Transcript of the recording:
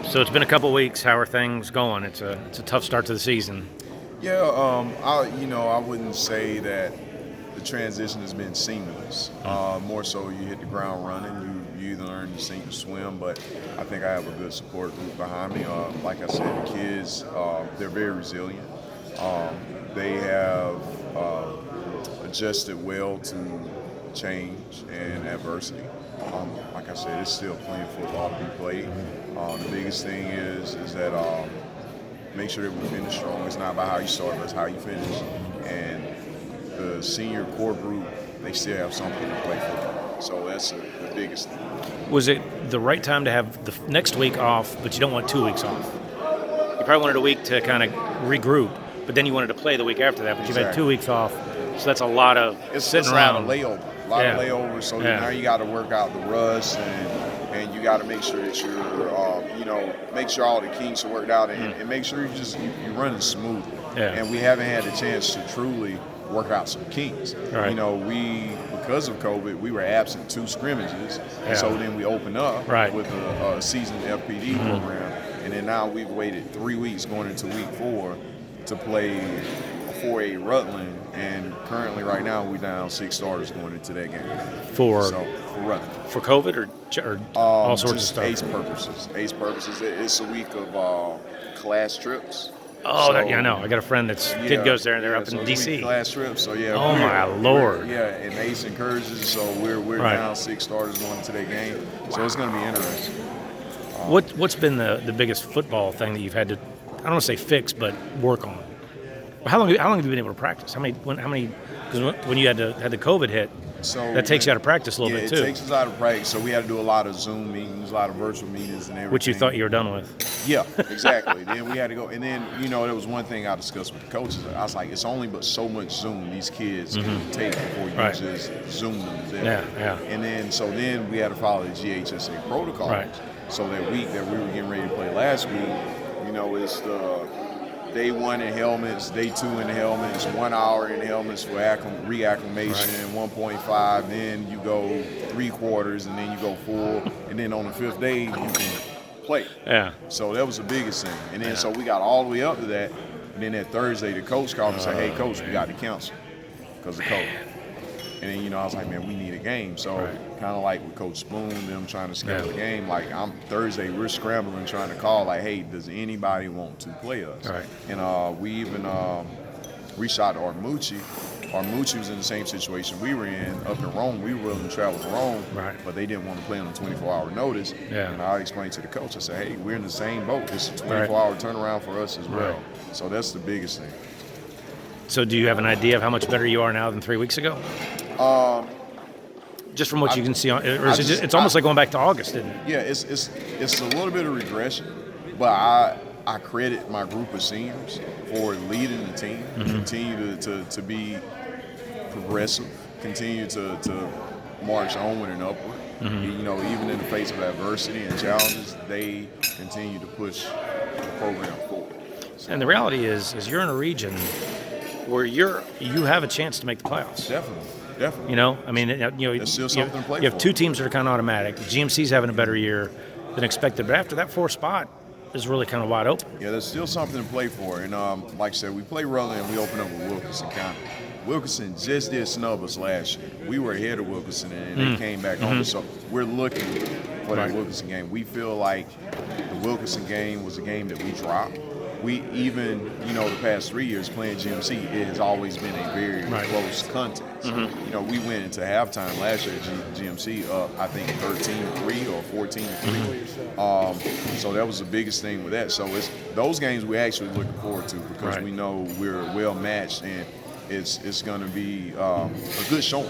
So it's been a couple weeks. How are things going? It's a tough start to the season. Yeah, I wouldn't say that the transition has been seamless. More so, you hit the ground running. You either learn to sink or swim. But I think I have a good support group behind me. Like I said, the kids, they're very resilient. They have adjusted well to change and adversity. Like I said, it's still plenty of football to be played. The biggest thing is that make sure that we finish strong. It's not about how you start, but it's how you finish. And the senior core group, they still have something to play for. So that's the biggest thing. Was it the right time to have the next week off, but you don't want 2 weeks off? You probably wanted a week to kind of regroup, but then you wanted to play the week after that, but you've had 2 weeks off. So that's a lot of sitting around. A lot of layovers. So now you got to work out the rust, and you got to make sure that you're, make sure all the kinks are worked out, and make sure you're running smoothly. Yeah. And we haven't had the chance to truly work out some kinks. Right. Because of COVID, we were absent 2 scrimmages, and so then we opened up with a seasoned FPD program, and then now we've waited 3 weeks going into week 4 to play a 4A Rutland, and currently right now we're down 6 starters going into that game. For Rutland. For COVID or all sorts of stuff? ACE purposes. It's a week of class trips. Oh, I know. I got a friend kid goes there, and they're up in D.C. Class trips, so yeah. Oh my Lord. And ACE encourages, so we're down 6 starters going into that game. So it's going to be interesting. What's been the biggest football thing that you've had to, I don't want to say fix, but work on? How long have you been able to practice? How many? Because when you had the COVID hit, that takes you out of practice a little bit too. It takes us out of practice. So we had to do a lot of Zoom meetings, a lot of virtual meetings, and everything. Which you thought you were done with. Yeah, exactly. Then we had to go, and then there was one thing I discussed with the coaches. I was like, it's only but so much Zoom these kids can take before you just Zoom them to death. Yeah. And then we had to follow the GHSA protocols. Right. So that week that we were getting ready to play last week, it's the day 1 in helmets, day 2 in helmets, 1 hour in helmets for reacclimation, 1.5, then you go 3 quarters, and then you go full, and then on the 5th day you can play. Yeah. So that was the biggest thing. And then so we got all the way up to that, and then that Thursday the coach called and said, hey coach, we got to cancel because of COVID. And then, I was like, man, we need a game. So kind of like with Coach Spoon, them trying to schedule a game, like Thursday, we're scrambling trying to call, like, hey, does anybody want to play us? Right. And we even reached out to Armucci. Armucci was in the same situation we were in up in Rome. We were willing to travel to Rome, but they didn't want to play on a 24-hour notice. Yeah. And I explained to the coach, I said, hey, we're in the same boat. It's a 24-hour turnaround for us as well. So that's the biggest thing. So do you have an idea of how much better you are now than 3 weeks ago? Just from what you can see, it's almost like going back to August, isn't it? Yeah, it's a little bit of regression, but I credit my group of seniors for leading the team, continue to be progressive, continue to march onward and upward. Even in the face of adversity and challenges, they continue to push the program forward. So, and the reality is you're in a region where you have a chance to make the playoffs. Definitely. There's still something to play you have for. 2 teams that are kind of automatic. GMC's having a better year than expected, but after that 4th spot is really kind of wide open. Yeah, there's still something to play for. And like I said, we play Rutland and we open up with Wilkinson County. Wilkinson just did snub us last year. We were ahead of Wilkinson and they came back home. So we're looking for that Wilkinson game. We feel like the Wilkinson game was a game that we dropped. We even, the past 3 years playing GMC, it has always been a very close contest. We went into halftime last year at GMC up, I think, 13-3 or 14-3. So that was the biggest thing with that. So it's those games we're actually looking forward to because we know we're well matched and it's going to be a good showing.